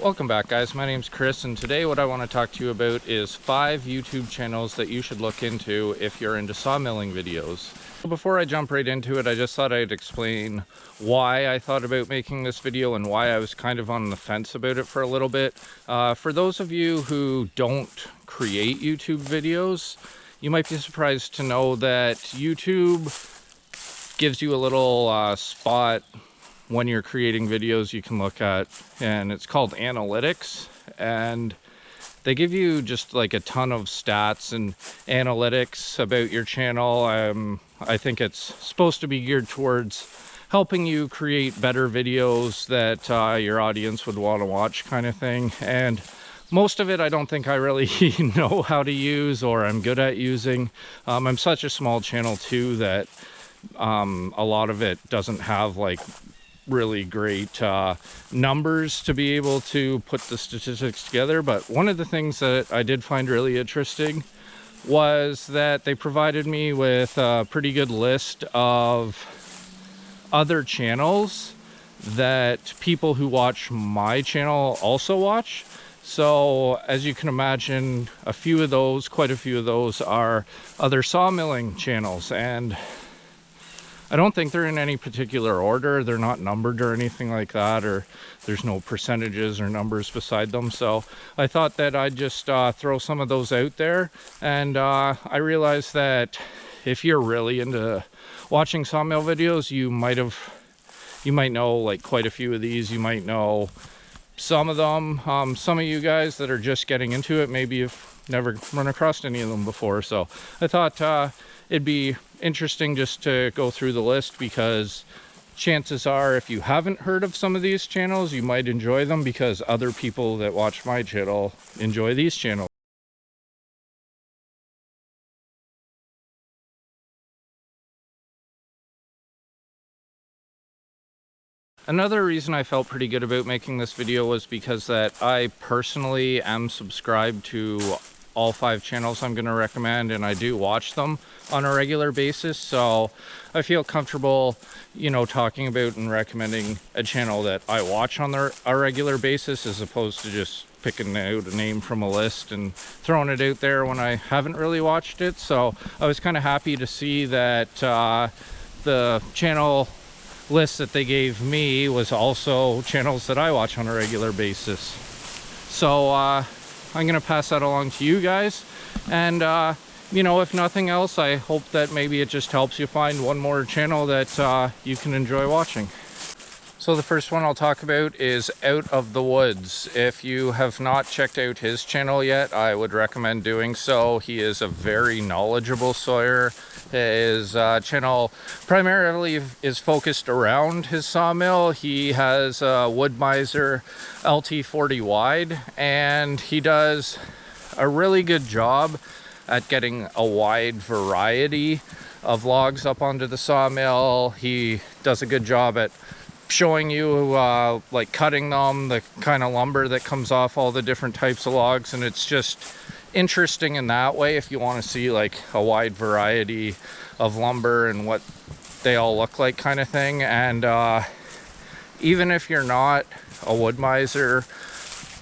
Welcome back, guys. My name's Chris, and today what I want to talk to you about is 5 YouTube channels that you should look into if you're into sawmilling videos. Before I jump right into it, I just thought I'd explain why I thought about making this video and why I was kind of on the fence about it for a little bit. For those of you who don't create YouTube videos, you might be surprised to know that YouTube gives you a little spot when you're creating videos you can look at, and it's called analytics, and they give you just like a ton of stats and analytics about your channel. I think it's supposed to be geared towards helping you create better videos that your audience would want to watch, kind of thing. And most of it I don't think I really know how to use or I'm good at using. I'm such a small channel too that a lot of it doesn't have like really great numbers to be able to put the statistics together. But one of the things that I did find really interesting was that they provided me with a pretty good list of other channels that people who watch my channel also watch. So as you can imagine, quite a few of those are other sawmilling channels, and I don't think they're in any particular order. They're not numbered or anything like that, or there's no percentages or numbers beside them. So I thought that I'd just throw some of those out there. And I realized that if you're really into watching sawmill videos, you might know like quite a few of these. You might know some of them. Some of you guys that are just getting into it, maybe you've never run across any of them before. So I thought it'd be interesting just to go through the list, because chances are if you haven't heard of some of these channels, you might enjoy them because other people that watch my channel enjoy these channels. Another reason I felt pretty good about making this video was because that I personally am subscribed to all 5 channels I'm going to recommend, and I do watch them on a regular basis, so I feel comfortable, you know, talking about and recommending a channel that I watch on a regular basis, as opposed to just picking out a name from a list and throwing it out there when I haven't really watched it. So I was kind of happy to see that the channel list that they gave me was also channels that I watch on a regular basis. So I'm gonna pass that along to you guys, and you know, if nothing else, I hope that maybe it just helps you find one more channel that you can enjoy watching. So the first one I'll talk about is Out of the Woods. If you have not checked out his channel yet, I would recommend doing so. He is a very knowledgeable sawyer. His channel primarily is focused around his sawmill. He has a Wood-Mizer LT40 wide, and he does a really good job at getting a wide variety of logs up onto the sawmill. He does a good job at showing you like cutting them, the kind of lumber that comes off all the different types of logs, and it's just interesting in that way if you want to see like a wide variety of lumber and what they all look like, kind of thing. And even if you're not a Wood-Mizer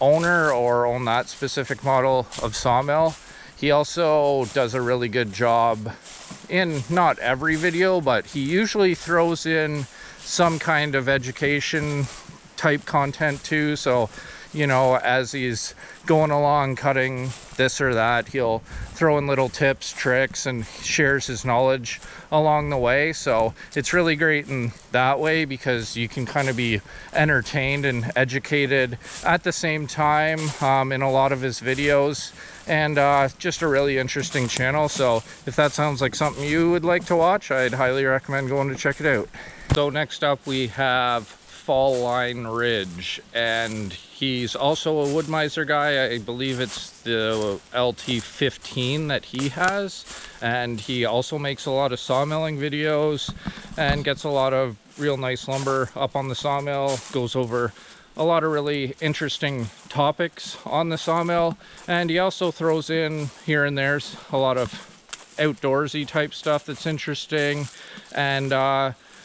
owner or own that specific model of sawmill, he also does a really good job in not every video, but he usually throws in some kind of education type content too. So, you know, as he's going along cutting this or that, he'll throw in little tips, tricks, and shares his knowledge along the way. So it's really great in that way, because you can kind of be entertained and educated at the same time in a lot of his videos. And just a really interesting channel. So if that sounds like something you would like to watch, I'd highly recommend going to check it out. So next up we have Fall Line Ridge, and he's also a Wood-Mizer guy. I believe it's the LT15 that he has, and he also makes a lot of sawmilling videos and gets a lot of real nice lumber up on the sawmill, goes over a lot of really interesting topics on the sawmill, and he also throws in here and there's a lot of outdoorsy type stuff that's interesting. And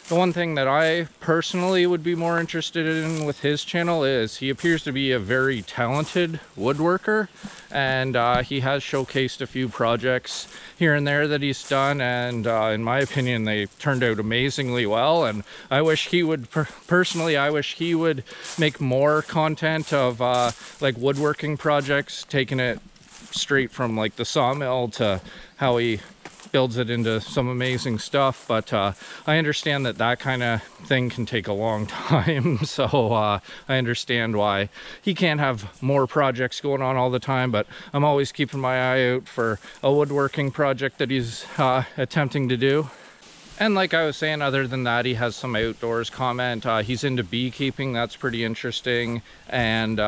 The one thing that I personally would be more interested in with his channel is he appears to be a very talented woodworker, and he has showcased a few projects here and there that he's done, and in my opinion they turned out amazingly well. And I wish he would personally, I wish he would make more content of like woodworking projects, taking it straight from like the sawmill to how he builds it into some amazing stuff. But I understand that that kind of thing can take a long time, so I understand why he can't have more projects going on all the time. But I'm always keeping my eye out for a woodworking project that he's attempting to do. And like I was saying, other than that, he has some outdoors comment. He's into beekeeping, that's pretty interesting, and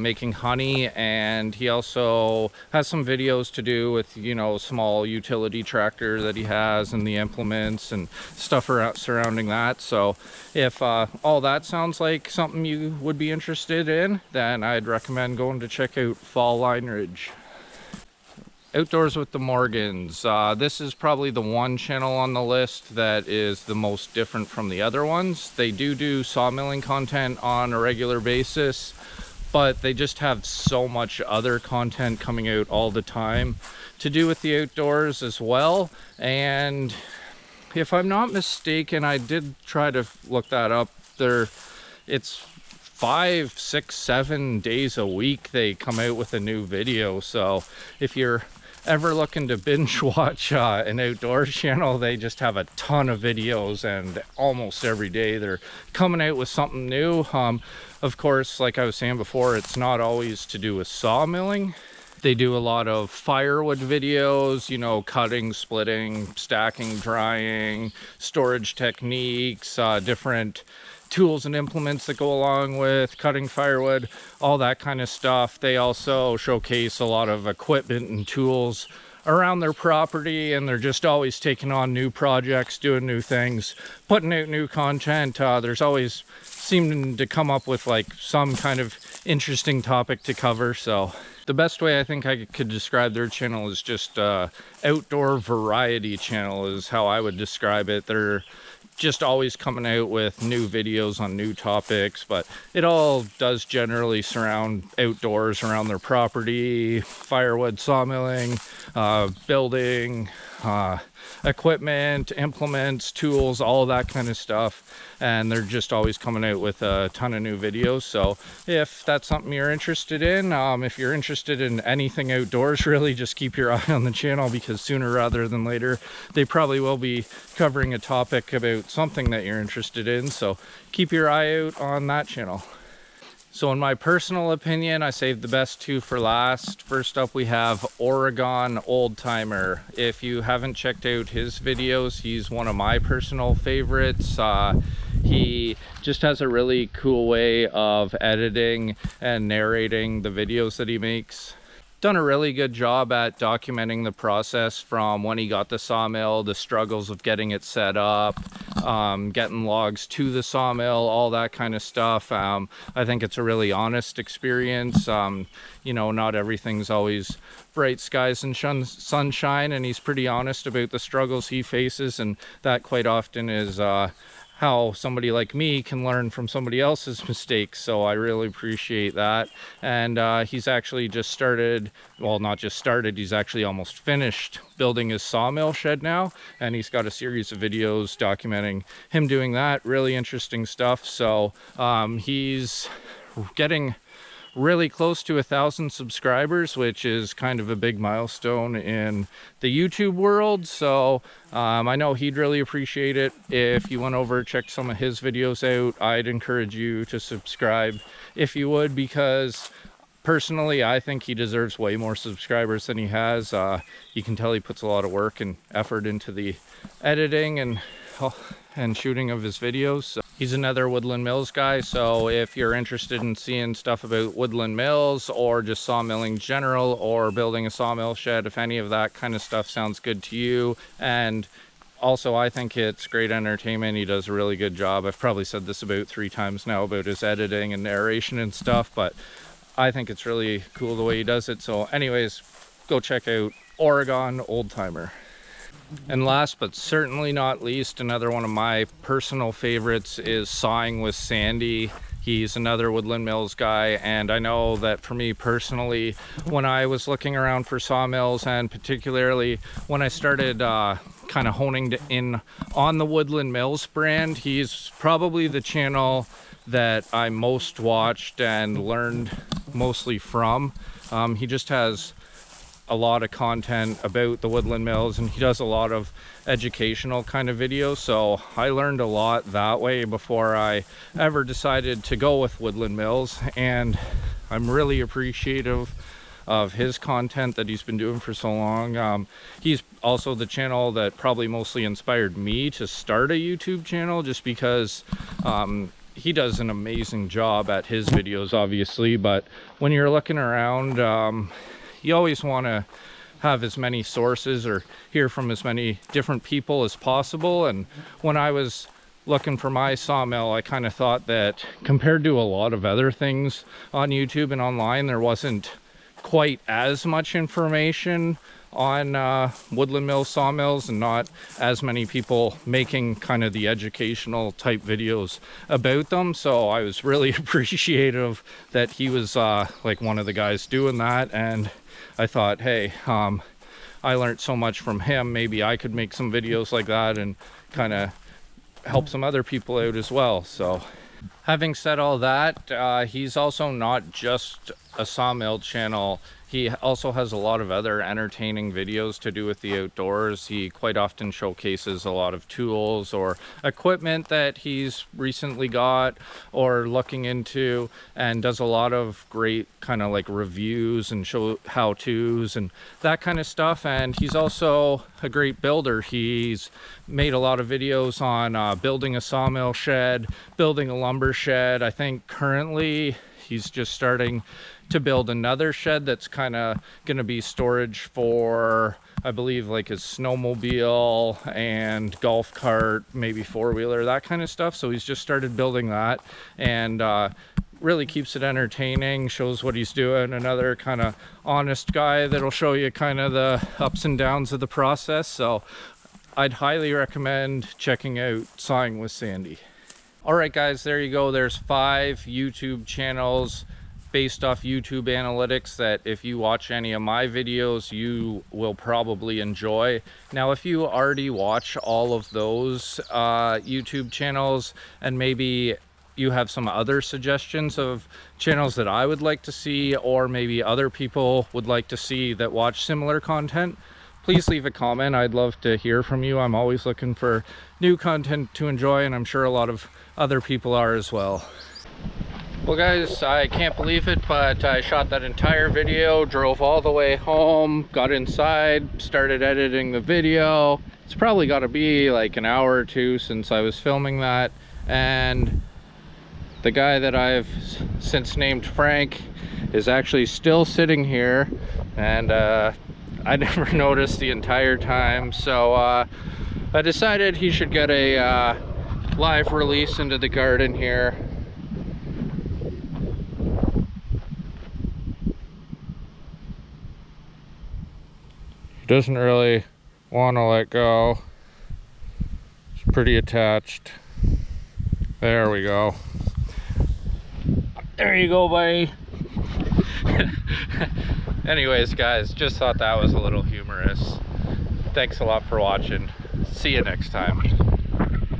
making honey. And he also has some videos to do with, you know, small utility tractor that he has and the implements and stuff around surrounding that. So if all that sounds like something you would be interested in, then I'd recommend going to check out Brackenridge. Outdoors with the Morgans. This is probably the one channel on the list that is the most different from the other ones. They do sawmilling content on a regular basis, but they just have so much other content coming out all the time to do with the outdoors as well. And if I'm not mistaken, I did try to look that up. It's 5, 6, 7 days a week they come out with a new video. So if you're ever looking to binge watch an outdoors channel, they just have a ton of videos, and almost every day they're coming out with something new. Of course, like I was saying before, it's not always to do with sawmilling. They do a lot of firewood videos, you know, cutting, splitting, stacking, drying, storage techniques, different tools and implements that go along with cutting firewood, all that kind of stuff. They also showcase a lot of equipment and tools around their property, and they're just always taking on new projects, doing new things, putting out new content. There's always seeming to come up with like some kind of interesting topic to cover. So the best way I think I could describe their channel is just outdoor variety channel is how I would describe it. They're just always coming out with new videos on new topics, but it all does generally surround outdoors around their property, firewood, sawmilling, building, equipment, implements, tools, all that kind of stuff. And they're just always coming out with a ton of new videos. So if that's something you're interested in, if you're interested in anything outdoors, really just keep your eye on the channel, because sooner rather than later they probably will be covering a topic about something that you're interested in. So keep your eye out on that channel. So in my personal opinion, I saved the best two for last. First up, we have Oregon Old Timer. If you haven't checked out his videos, he's one of my personal favorites. He just has a really cool way of editing and narrating the videos that he makes. Done a really good job at documenting the process from when he got the sawmill, the struggles of getting it set up, getting logs to the sawmill, all that kind of stuff. I think it's a really honest experience. You know, not everything's always bright skies and sunshine, and he's pretty honest about the struggles he faces, and that quite often is how somebody like me can learn from somebody else's mistakes. So I really appreciate that. And he's actually just started, well, not just started, he's actually almost finished building his sawmill shed now, and he's got a series of videos documenting him doing that. Really interesting stuff. So he's getting really close to 1,000 subscribers, which is kind of a big milestone in the YouTube world. So I know he'd really appreciate it if you went over, checked some of his videos out. I'd encourage you to subscribe if you would, because personally I think he deserves way more subscribers than he has. You can tell he puts a lot of work and effort into the editing and shooting of his videos. So he's another Woodland Mills guy, so if you're interested in seeing stuff about Woodland Mills or just sawmilling general or building a sawmill shed, if any of that kind of stuff sounds good to you, and also I think it's great entertainment, he does a really good job. I've probably said this about 3 times now about his editing and narration and stuff, but I think it's really cool the way he does it. So anyways, go check out Oregon Old Timer. And last but certainly not least, another one of my personal favorites is Sawing with Sandy. He's another Woodland Mills guy, and I know that for me personally, when I was looking around for sawmills, and particularly when I started kind of honing in on the Woodland Mills brand, he's probably the channel that I most watched and learned mostly from. He just has a lot of content about the Woodland Mills, and he does a lot of educational kind of videos, so I learned a lot that way before I ever decided to go with Woodland Mills, and I'm really appreciative of his content that he's been doing for so long. He's also the channel that probably mostly inspired me to start a YouTube channel, just because he does an amazing job at his videos, obviously, but when you're looking around, you always want to have as many sources or hear from as many different people as possible. And when I was looking for my sawmill, I kind of thought that compared to a lot of other things on YouTube and online, there wasn't quite as much information on Woodland Mills sawmills, and not as many people making kind of the educational type videos about them. So I was really appreciative that he was like one of the guys doing that, and I thought, hey, I learned so much from him, maybe I could make some videos like that and kind of help some other people out as well. So having said all that, he's also not just a sawmill channel. He also has a lot of other entertaining videos to do with the outdoors. He quite often showcases a lot of tools or equipment that he's recently got or looking into, and does a lot of great kind of like reviews and show how-tos and that kind of stuff. And he's also a great builder. He's made a lot of videos on building a sawmill shed, building a lumber shed. I think currently he's just starting to build another shed that's kind of going to be storage for, I believe, like his snowmobile and golf cart, maybe four-wheeler, that kind of stuff. So he's just started building that, and really keeps it entertaining, shows what he's doing. Another kind of honest guy that'll show you kind of the ups and downs of the process. So I'd highly recommend checking out Sawing with Sandy. All right, guys, there you go. There's 5 YouTube channels based off YouTube analytics that if you watch any of my videos, you will probably enjoy. Now, if you already watch all of those YouTube channels, and maybe you have some other suggestions of channels that I would like to see, or maybe other people would like to see that watch similar content, please leave a comment. I'd love to hear from you. I'm always looking for new content to enjoy, and I'm sure a lot of other people are as well. Well, guys, I can't believe it, but I shot that entire video, drove all the way home, got inside, started editing the video. It's probably got to be like an hour or two since I was filming that, and the guy that I've since named Frank is actually still sitting here, and I never noticed the entire time. So I decided he should get a live release into the garden here. He doesn't really want to let go. He's pretty attached. There we go. There you go, buddy. Anyways, guys, just thought that was a little humorous. Thanks a lot for watching. See you next time.